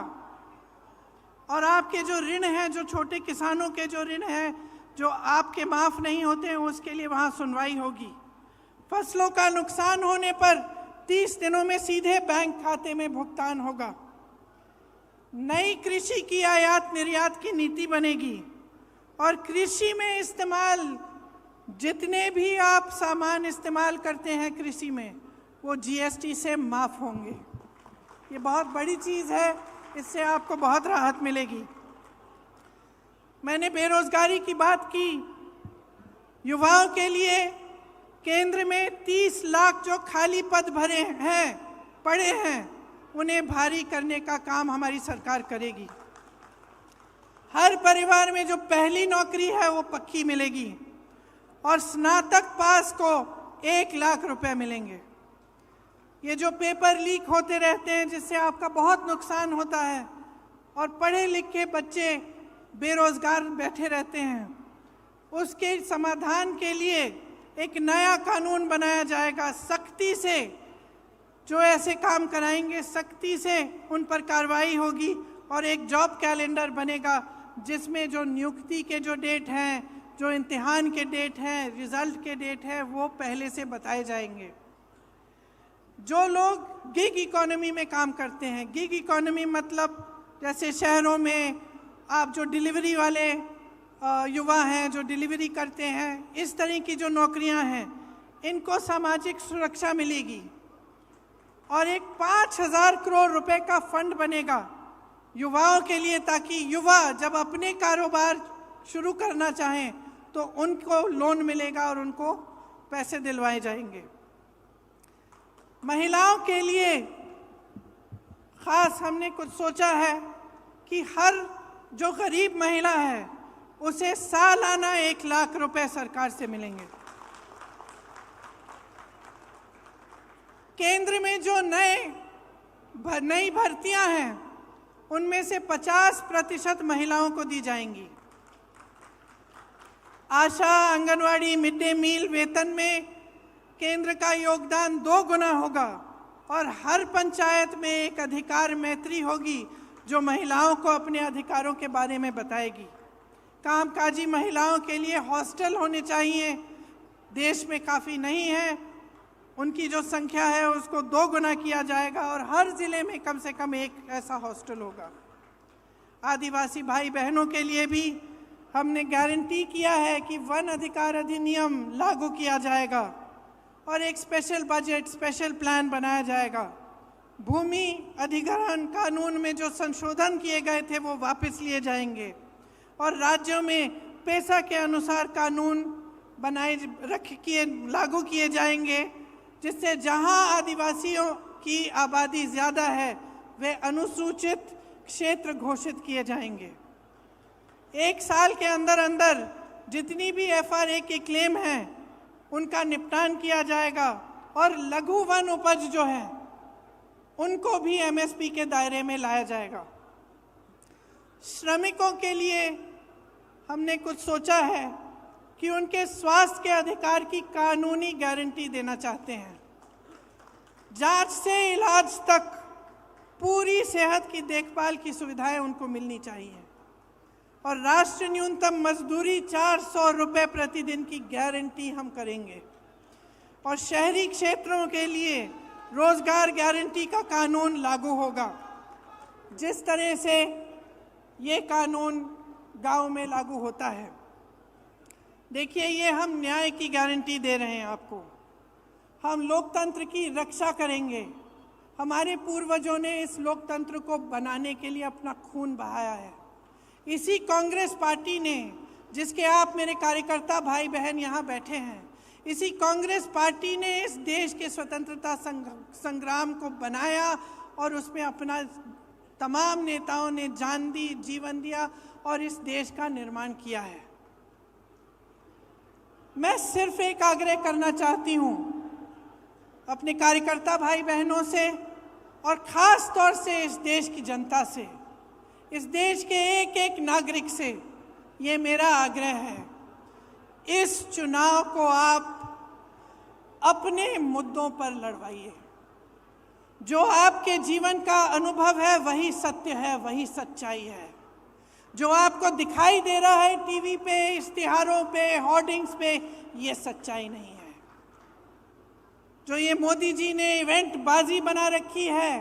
और आपके जो ऋण हैं, जो छोटे किसानों के जो ऋण हैं जो आपके माफ नहीं होते हैं, उसके लिए वहां सुनवाई होगी। फसलों का नुकसान होने पर 30 दिनों में सीधे बैंक खाते में भुगतान होगा। नई कृषि की आयात निर्यात की नीति बनेगी, और कृषि में इस्तेमाल जितने भी आप सामान इस्तेमाल करते हैं कृषि में, वो जीएसटी से माफ होंगे। ये बहुत बड़ी चीज़ है, इससे आपको बहुत राहत मिलेगी। मैंने बेरोजगारी की बात की। युवाओं के लिए केंद्र में 30 लाख जो खाली पद भरे हैं, पड़े हैं, उन्हें भारी करने का काम हमारी सरकार करेगी। हर परिवार में जो पहली नौकरी है वो पक्की मिलेगी, और स्नातक पास को 1 लाख रुपए मिलेंगे। ये जो पेपर लीक होते रहते हैं जिससे आपका बहुत नुकसान होता है, और पढ़े लिखे बच्चे बेरोजगार बैठे रहते हैं, उसके समाधान के लिए एक नया कानून बनाया जाएगा। सख्ती से जो ऐसे काम कराएंगे, सख्ती से उन पर कार्रवाई होगी, और एक जॉब कैलेंडर बनेगा जिसमें जो नियुक्ति के जो डेट हैं, जो इम्तिहान के डेट हैं, रिजल्ट के डेट हैं, वो पहले से बताए जाएंगे। जो लोग गिग इकोनॉमी में काम करते हैं, गिग इकोनॉमी मतलब जैसे शहरों में आप जो डिलीवरी वाले युवा हैं जो डिलीवरी करते हैं, इस तरह की जो नौकरियां हैं, इनको सामाजिक सुरक्षा मिलेगी। और एक 5,000 करोड़ रुपए का फंड बनेगा युवाओं के लिए, ताकि युवा जब अपने कारोबार शुरू करना चाहें तो उनको लोन मिलेगा और उनको पैसे दिलवाए जाएंगे। महिलाओं के लिए खास हमने कुछ सोचा है कि हर जो गरीब महिला है उसे सालाना 1 लाख रुपए सरकार से मिलेंगे। केंद्र में जो नई भर्तियां हैं उनमें से 50% महिलाओं को दी जाएंगी। आशा, आंगनवाड़ी, मिड डे मील वेतन में केंद्र का योगदान 2 गुना होगा, और हर पंचायत में एक अधिकार मैत्री होगी जो महिलाओं को अपने अधिकारों के बारे में बताएगी। कामकाजी महिलाओं के लिए हॉस्टल होने चाहिए, देश में काफ़ी नहीं है, उनकी जो संख्या है उसको 2 गुना किया जाएगा, और हर ज़िले में कम से कम एक ऐसा हॉस्टल होगा। आदिवासी भाई बहनों के लिए भी हमने गारंटी किया है कि वन अधिकार अधिनियम लागू किया जाएगा, और एक स्पेशल बजट, स्पेशल प्लान बनाया जाएगा। भूमि अधिग्रहण कानून में जो संशोधन किए गए थे वो वापस लिए जाएंगे, और राज्यों में पैसा के अनुसार कानून लागू किए जाएंगे, जिससे जहां आदिवासियों की आबादी ज़्यादा है वे अनुसूचित क्षेत्र घोषित किए जाएंगे। 1 साल के अंदर अंदर जितनी भी FRA के क्लेम हैं उनका निपटान किया जाएगा, और लघु वन उपज जो है उनको भी MSP के दायरे में लाया जाएगा। श्रमिकों के लिए हमने कुछ सोचा है कि उनके स्वास्थ्य के अधिकार की कानूनी गारंटी देना चाहते हैं। जांच से इलाज तक पूरी सेहत की देखभाल की सुविधाएं उनको मिलनी चाहिए, और राष्ट्रीय न्यूनतम मजदूरी 400 रुपये प्रतिदिन की गारंटी हम करेंगे। और शहरी क्षेत्रों के लिए रोजगार गारंटी का कानून लागू होगा, जिस तरह से ये कानून गांव में लागू होता है। देखिए, ये हम न्याय की गारंटी दे रहे हैं आपको। हम लोकतंत्र की रक्षा करेंगे, हमारे पूर्वजों ने इस लोकतंत्र को बनाने के लिए अपना खून बहाया है। इसी कांग्रेस पार्टी ने, जिसके आप मेरे कार्यकर्ता भाई बहन यहाँ बैठे हैं, इसी कांग्रेस पार्टी ने इस देश के स्वतंत्रता संग्राम को बनाया और उसमें अपना तमाम नेताओं ने जान दी, जीवन दिया और इस देश का निर्माण किया है। मैं सिर्फ एक आग्रह करना चाहती हूँ अपने कार्यकर्ता भाई बहनों से और ख़ास तौर से इस देश की जनता से, इस देश के एक एक नागरिक से ये मेरा आग्रह है, इस चुनाव को आप अपने मुद्दों पर लड़वाइए। जो आपके जीवन का अनुभव है वही सत्य है, वही सच्चाई है। जो आपको दिखाई दे रहा है टीवी पे, इश्तिहारों पे, होर्डिंग्स पे, ये सच्चाई नहीं है। जो ये मोदी जी ने इवेंट बाजी बना रखी है,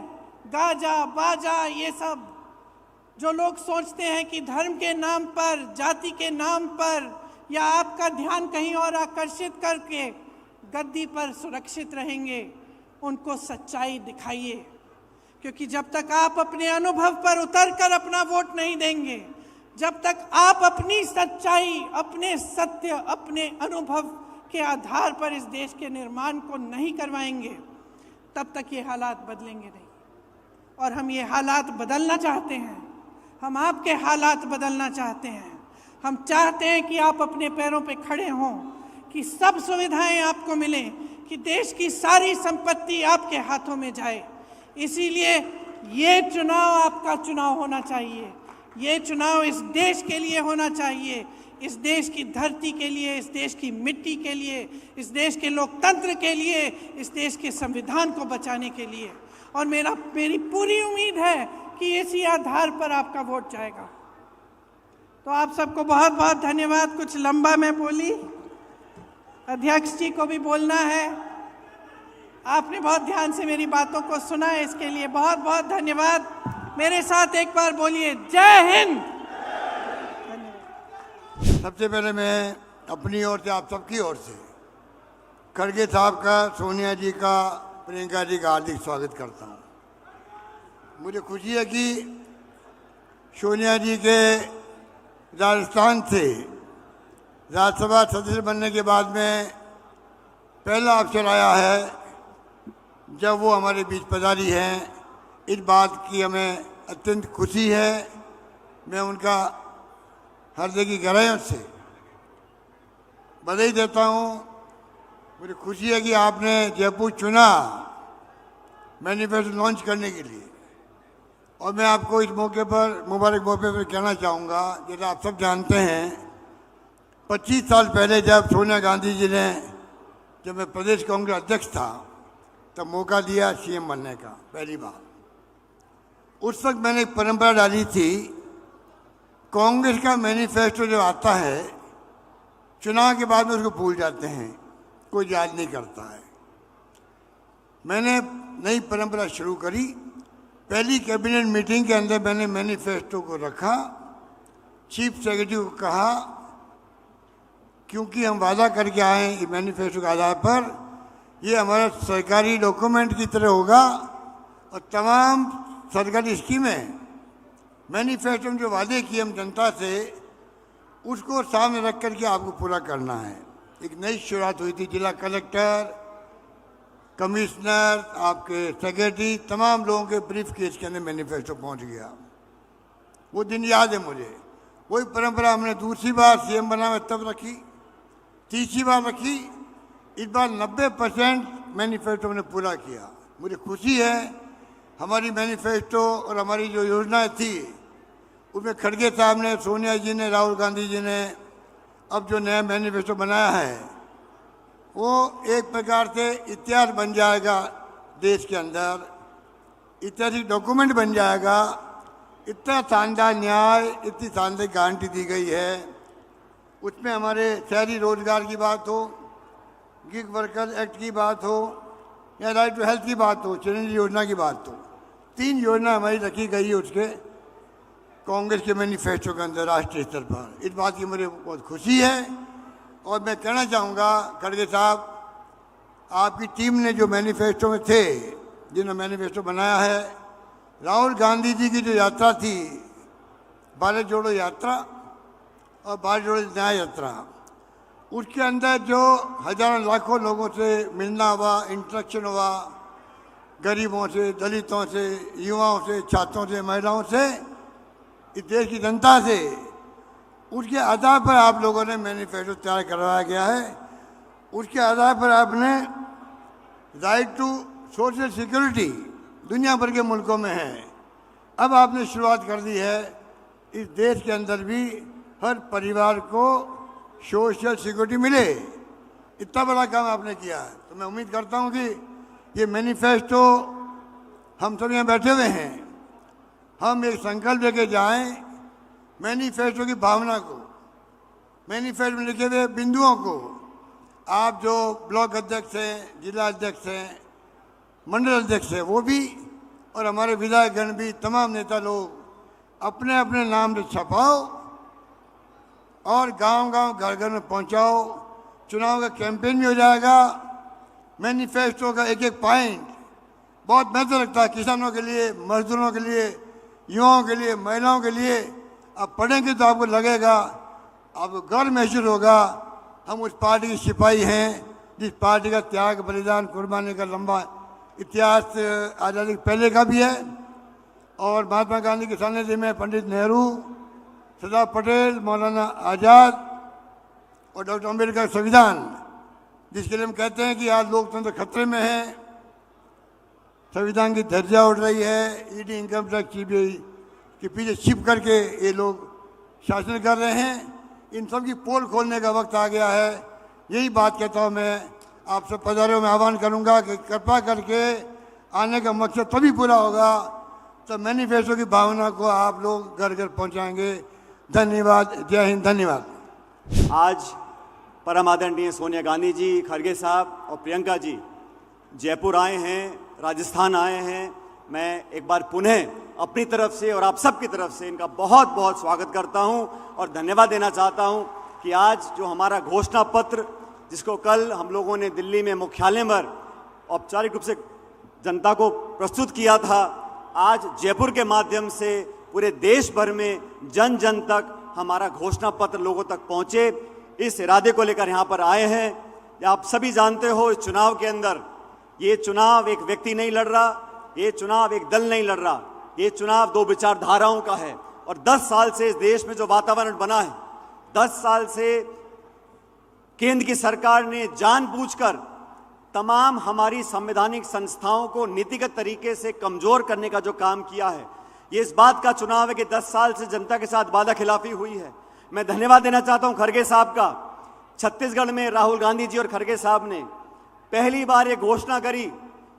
गाजा बाजा, ये सब जो लोग सोचते हैं कि धर्म के नाम पर, जाति के नाम पर या आपका ध्यान कहीं और आकर्षित करके गद्दी पर सुरक्षित रहेंगे, उनको सच्चाई दिखाइए। क्योंकि जब तक आप अपने अनुभव पर उतरकर अपना वोट नहीं देंगे, जब तक आप अपनी सच्चाई, अपने सत्य, अपने अनुभव के आधार पर इस देश के निर्माण को नहीं करवाएंगे, तब तक ये हालात बदलेंगे नहीं। और हम ये हालात बदलना चाहते हैं, हम आपके हालात बदलना चाहते हैं। हम चाहते हैं कि आप अपने पैरों पे खड़े हों, कि सब सुविधाएं आपको मिलें, कि देश की सारी संपत्ति आपके हाथों में जाए। इसीलिए ये चुनाव आपका चुनाव होना चाहिए। ये चुनाव इस देश के लिए होना चाहिए, इस देश की धरती के लिए, इस देश की मिट्टी के लिए, इस देश के लोकतंत्र के लिए, इस देश के संविधान को बचाने के लिए। और मेरी पूरी उम्मीद है कि इसी आधार पर आपका वोट जाएगा। तो आप सबको बहुत बहुत धन्यवाद। कुछ लंबा मैं बोली, अध्यक्ष जी को भी बोलना है। आपने बहुत ध्यान से मेरी बातों को सुना है, इसके लिए बहुत बहुत धन्यवाद। मेरे साथ एक बार बोलिए, जय हिंद। सबसे पहले मैं अपनी ओर से, आप सबकी ओर से खड़गे साहब का, सोनिया जी का, प्रियंका जी का हार्दिक स्वागत करता हूँ। मुझे खुशी है कि सोनिया जी के राजस्थान से राज्यसभा सदस्य बनने के बाद में पहला अवसर आया है जब वो हमारे बीच पधारी हैं। इस बात की हमें अत्यंत खुशी है। मैं उनका हृदय की गहराइयों से बधाई देता हूँ। मुझे खुशी है कि आपने जयपुर चुना मैनिफेस्टो लॉन्च करने के लिए। और मैं आपको इस मौके पर, मुबारक मौके पर कहना चाहूँगा, जैसे आप सब जानते हैं 25 साल पहले जब सोनिया गांधी जी ने, जब मैं प्रदेश कांग्रेस अध्यक्ष था, तब मौका दिया सीएम बनने का पहली बार। उस वक्त मैंने एक परंपरा डाली थी, कांग्रेस का मैनिफेस्टो जो आता है चुनाव के बाद में उसको भूल जाते हैं, कोई याद नहीं करता है। मैंने नई परंपरा शुरू करी। पहली कैबिनेट मीटिंग के अंदर मैंने मैनिफेस्टो को रखा, चीफ सेक्रेटरी को कहा, क्योंकि हम वादा करके आए इस मैनिफेस्टो के आधार पर, ये हमारा सरकारी डॉक्यूमेंट की तरह होगा और तमाम सरकारी स्कीमें, मैनिफेस्टो में जो वादे किए हम जनता से, उसको सामने रख करके आपको पूरा करना है। एक नई शुरुआत हुई थी। जिला कलेक्टर, कमिश्नर, आपके सेक्रेटरी, तमाम लोगों के ब्रीफ केस के अंदर मैनिफेस्टो पहुंच गया। वो दिन याद है मुझे। वही परंपरा हमने दूसरी बार सीएम बना में तब रखी, तीसरी बार रखी। इस बार 90% मैनिफेस्टो हमने पूरा किया। मुझे खुशी है हमारी मैनिफेस्टो और हमारी जो योजनाएं थी उसमें खड़गे साहब ने, सोनिया जी ने, राहुल गांधी जी ने अब जो नया मैनिफेस्टो बनाया है वो एक प्रकार से इतिहास बन जाएगा देश के अंदर, ऐतिहासिक डॉक्यूमेंट बन जाएगा। इतना शानदार न्याय, इतनी शानदार गारंटी दी गई है। उसमें हमारे शहरी रोजगार की बात हो, गिग वर्कर एक्ट की बात हो, या राइट टू हेल्थ की बात हो, चिरंजीवी योजना की बात हो, 3 योजना हमारी रखी गई है उसके कांग्रेस के मैनिफेस्टो के अंदर राष्ट्रीय स्तर पर। इस बात की मुझे बहुत खुशी है। और मैं कहना चाहूँगा खड़गे साहब, आपकी टीम ने जो मैनिफेस्टो में थे जिन्होंने मैनिफेस्टो बनाया है। राहुल गांधी जी की जो यात्रा थी, भारत जोड़ो यात्रा और भारत जोड़ो न्याय यात्रा, उसके अंदर जो हजारों लाखों लोगों से मिलना हुआ, इंटरेक्शन हुआ, गरीबों से, दलितों से, युवाओं से, छात्रों से, महिलाओं से, इस देश की जनता से, उसके आधार पर आप लोगों ने मैनिफेस्टो तैयार करवाया गया है। उसके आधार पर आपने राइट टू सोशल सिक्योरिटी दुनिया भर के मुल्कों में है। अब आपने शुरुआत कर दी है इस देश के अंदर भी हर परिवार को सोशल सिक्योरिटी मिले। इतना बड़ा काम आपने किया है। तो मैं उम्मीद करता हूं कि ये मैनिफेस्टो, हम सब यहाँ बैठे हुए हैं, हम एक संकल्प लेके जाएं, मैनिफेस्टो की भावना को, मैनिफेस्टो में लिखे हुए बिंदुओं को, आप जो ब्लॉक अध्यक्ष हैं, जिला अध्यक्ष हैं, मंडल अध्यक्ष हैं, वो भी, और हमारे विधायकगण भी, तमाम नेता लोग अपने अपने नाम से छपाओ और गांव-गांव, घर-घर में पहुंचाओ। चुनाव का कैंपेन भी हो जाएगा। मैनिफेस्टो का एक एक पॉइंट बहुत बेहतर लगता है किसानों के लिए, मजदूरों के लिए, युवाओं के लिए, महिलाओं के लिए। आप पढ़ेंगे तो आपको लगेगा, आपको गर्व महसूस होगा, हम उस पार्टी के सिपाही हैं जिस पार्टी का त्याग, बलिदान, कुर्बानी का लंबा इतिहास आज़ादी के पहले का भी है। और महात्मा गांधी के सानिध्य में पंडित नेहरू, सरदार पटेल, मौलाना आज़ाद और डॉक्टर अम्बेडकर संविधान, जिसके लिए हम कहते हैं कि आज लोकतंत्र खतरे में है, संविधान की धज्जियां उड़ रही है, ईडी, इनकम टैक्स, सीबीआई के पीछे छिप करके ये लोग शासन कर रहे हैं। इन सब की पोल खोलने का वक्त आ गया है। यही बात कहता हूँ मैं आप सब पधारों में आह्वान करूँगा कि कृपा करके आने का मकसद तभी पूरा होगा तो मैनिफेस्टो की भावना को आप लोग घर घर पहुँचाएंगे। धन्यवाद। जय हिंद। धन्यवाद। आज परम आदरणीय सोनिया गांधी जी, खड़गे साहब और प्रियंका जी जयपुर आए हैं, राजस्थान आए हैं। मैं एक बार पुनः अपनी तरफ से और आप सबकी तरफ से इनका बहुत बहुत स्वागत करता हूं और धन्यवाद देना चाहता हूं कि आज जो हमारा घोषणा पत्र, जिसको कल हम लोगों ने दिल्ली में मुख्यालय पर औपचारिक रूप से जनता को प्रस्तुत किया था, आज जयपुर के माध्यम से पूरे देश भर में जन जन तक हमारा घोषणा पत्र लोगों तक पहुंचे, इस इरादे को लेकर यहाँ पर आए हैं। आप सभी जानते हो, इस चुनाव के अंदर ये चुनाव एक व्यक्ति नहीं लड़ रहा, ये चुनाव एक दल नहीं लड़ रहा, ये चुनाव दो विचारधाराओं का है। और 10 साल से इस देश में जो वातावरण बना है, 10 साल से केंद्र की सरकार ने जानबूझकर तमाम हमारी संवैधानिक संस्थाओं को नीतिगत तरीके से कमजोर करने का जो काम किया है, ये इस बात का चुनाव है कि 10 साल से जनता के साथ वादा खिलाफी हुई है। मैं धन्यवाद देना चाहता हूं खड़गे साहब का। छत्तीसगढ़ में राहुल गांधी जी और खड़गे साहब ने पहली बार ये घोषणा करी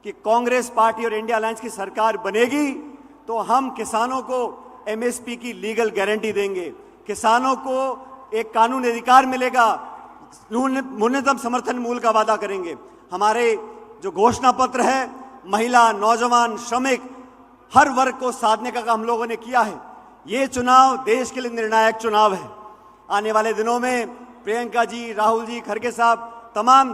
कि कांग्रेस पार्टी और इंडिया अलायंस की सरकार बनेगी तो हम किसानों को एमएसपी की लीगल गारंटी देंगे, किसानों को एक कानूनी अधिकार मिलेगा, न्यूनतम समर्थन मूल्य का वादा करेंगे। हमारे जो घोषणा पत्र है, महिला, नौजवान, श्रमिक, हर वर्ग को साधने का काम हम लोगों ने किया है। ये चुनाव देश के लिए निर्णायक चुनाव है। आने वाले दिनों में प्रियंका जी, राहुल जी, खड़गे साहब तमाम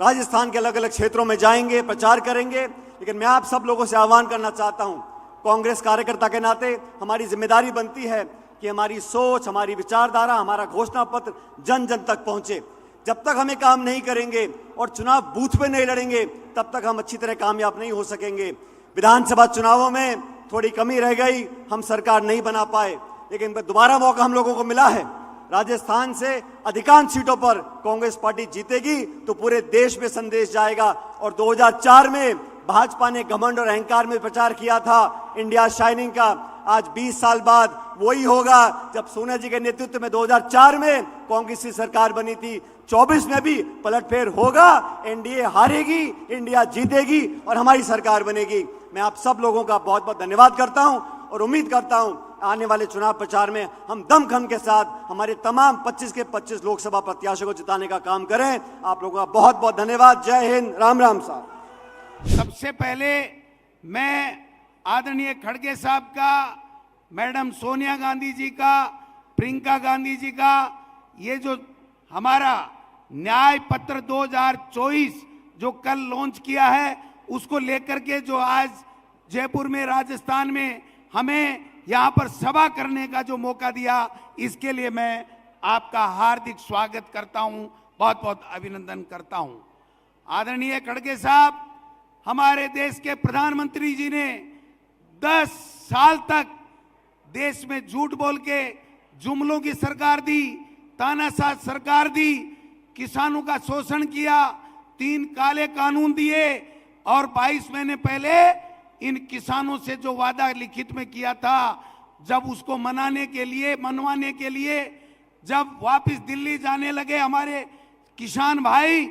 राजस्थान के अलग अलग क्षेत्रों में जाएंगे, प्रचार करेंगे। लेकिन मैं आप सब लोगों से आह्वान करना चाहता हूं, कांग्रेस कार्यकर्ता के नाते हमारी जिम्मेदारी बनती है कि हमारी सोच, हमारी विचारधारा, हमारा घोषणा पत्र जन जन तक पहुंचे। जब तक हमें काम नहीं करेंगे और चुनाव बूथ पे नहीं लड़ेंगे, तब तक हम अच्छी तरह कामयाब नहीं हो सकेंगे। विधानसभा चुनावों में थोड़ी कमी रह गई, हम सरकार नहीं बना पाए, लेकिन दोबारा मौका हम लोगों को मिला है। राजस्थान से अधिकांश सीटों पर कांग्रेस पार्टी जीतेगी तो पूरे देश में संदेश जाएगा। और 2004 में भाजपा ने घमंड और अहंकार में प्रचार किया था इंडिया शाइनिंग का, आज 20 साल बाद वही होगा जब सोनिया जी के नेतृत्व में 2004 में कांग्रेस की सरकार बनी थी। 24 में भी पलटफेर होगा, एनडीए हारेगी, इंडिया जीतेगी और हमारी सरकार बनेगी। मैं आप सब लोगों का बहुत बहुत धन्यवाद करता हूं और उम्मीद करता हूं आने वाले चुनाव प्रचार में हम दमखम के साथ हमारे तमाम 25 के 25 लोकसभा प्रत्याशियों को जिताने का काम करें। आप लोगों का बहुत बहुत धन्यवाद। जय हिंद। राम राम साहब। सबसे पहले मैं आदरणीय खड़गे साहब का, मैडम सोनिया गांधी जी का, प्रियंका गांधी जी का ये जो हमारा न्याय पत्र 2024 जो कल लॉन्च किया है, उसको लेकर के जो आज जयपुर में, राजस्थान में हमें यहाँ पर सभा करने का जो मौका दिया, इसके लिए मैं आपका हार्दिक स्वागत करता हूँ, बहुत बहुत अभिनंदन करता हूँ। आदरणीय खड़गे साहब, हमारे देश के प्रधानमंत्री जी ने 10 साल तक देश में झूठ बोल के जुमलों की सरकार दी, तानाशाह सरकार दी, किसानों का शोषण किया, 3 काले कानून दिए और 22 महीने पहले इन किसानों से जो वादा लिखित में किया था, जब उसको मनवाने के लिए जब वापस दिल्ली जाने लगे हमारे किसान भाई,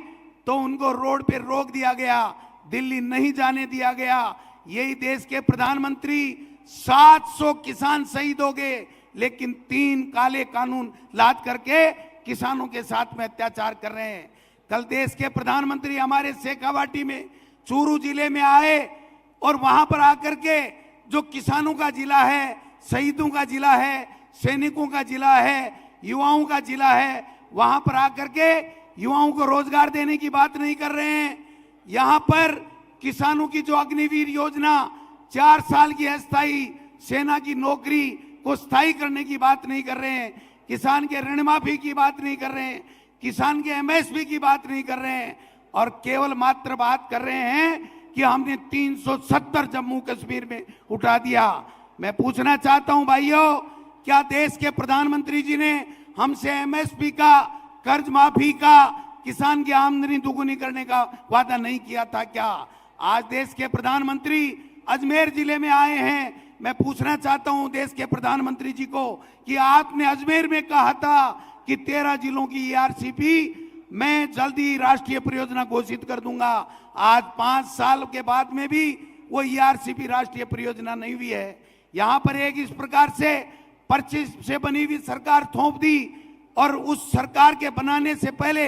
तो उनको रोड पे रोक दिया गया, दिल्ली नहीं जाने दिया गया। यही देश के प्रधानमंत्री 700 किसान शहीद हो गए, लेकिन 3 काले कानून लाद करके किसानों के साथ में अत्याचार कर रहे हैं। कल देश के प्रधानमंत्री हमारे शेखावाटी में, चूरू जिले में आए और वहां पर आकर के जो किसानों का जिला है, शहीदों का जिला है, सैनिकों का जिला है, युवाओं का जिला है, वहां पर आकर के युवाओं को रोजगार देने की बात नहीं कर रहे हैं। यहां पर किसानों की जो अग्निवीर योजना 4 साल की अस्थायी सेना की नौकरी को स्थायी करने की बात नहीं कर रहे हैं, किसान के ऋण माफी की बात नहीं कर रहे हैं, किसान के एमएसपी की बात नहीं कर रहे हैं, और केवल मात्र बात कर रहे हैं कि हमने 370 जम्मू कश्मीर में उठा दिया। मैं पूछना चाहता हूं भाइयों, क्या देश के प्रधानमंत्री जी ने हमसे एमएसपी का, कर्ज माफी का, किसान की आमदनी दुगुनी करने का वादा नहीं किया था क्या? आज देश के प्रधानमंत्री अजमेर जिले में आए हैं। मैं पूछना चाहता हूं देश के प्रधानमंत्री जी को कि आपने अजमेर में कहा था कि 13 जिलों की ईआरसीपी मैं जल्दी राष्ट्रीय परियोजना घोषित कर दूंगा। आज 5 साल के बाद में भी वो ईआरसीपी राष्ट्रीय परियोजना नहीं हुई है। यहां पर एक इस प्रकार से पर्ची से बनी हुई सरकार थोप दी, और उस सरकार के बनाने से पहले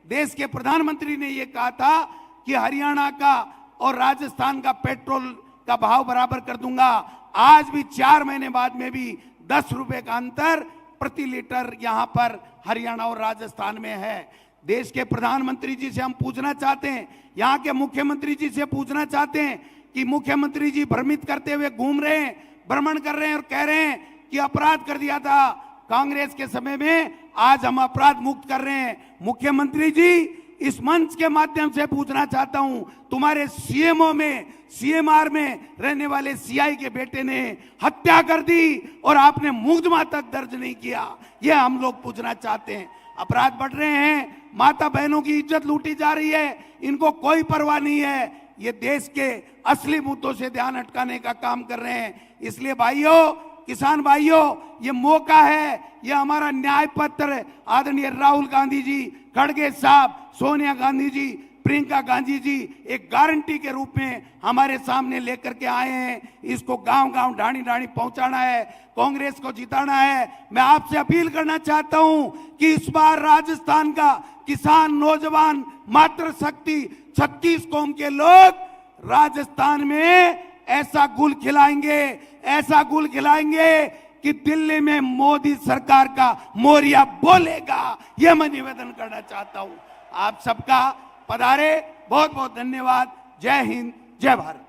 देश के प्रधानमंत्री ने यह कहा था कि हरियाणा का और राजस्थान का पेट्रोल का भाव बराबर कर दूंगा। आज भी 4 महीने बाद में भी 10 रुपए का अंतर प्रति लीटर यहां पर हरियाणा और राजस्थान में है। देश के प्रधानमंत्री जी से हम पूछना चाहते हैं, यहाँ के मुख्यमंत्री जी से पूछना चाहते हैं कि मुख्यमंत्री जी भ्रमित करते हुए घूम रहे हैं, भ्रमण कर रहे हैं और कह रहे हैं कि अपराध कर दिया था कांग्रेस के समय में, आज हम अपराध मुक्त कर रहे हैं। मुख्यमंत्री जी, इस मंच के माध्यम से पूछना चाहता हूं, तुम्हारे सीएमओ में, सीएमआर में रहने वाले सीआई के बेटे ने हत्या कर दी और आपने मुकदमा तक दर्ज नहीं किया। यह हम लोग पूछना चाहते हैं। अपराध बढ़ रहे हैं, माता बहनों की इज्जत लूटी जा रही है, इनको कोई परवाह नहीं है। ये देश के असली मुद्दों से ध्यान हटकाने का काम कर रहे हैं। इसलिए भाइयों, किसान भाइयों, ये मौका है, ये हमारा न्याय पत्र आदरणीय राहुल गांधी जी, खड़गे साहब, सोनिया गांधी जी, प्रियंका गांधी जी एक गारंटी के रूप में हमारे सामने लेकर के आए हैं। इसको गांव-गांव, ढाणी-ढाणी पहुंचाना है, कांग्रेस को जिताना है। मैं आपसे अपील करना चाहता हूं कि इस बार राजस्थान का किसान, नौजवान, मातृशक्ति, 36 कौम के लोग राजस्थान में ऐसा गुल खिलाएंगे, ऐसा गुल खिलाएंगे कि दिल्ली में मोदी सरकार का मोरिया बोलेगा। यह मैं निवेदन करना चाहता हूं। आप सबका पधारे, बहुत बहुत धन्यवाद। जय हिंद, जय भारत।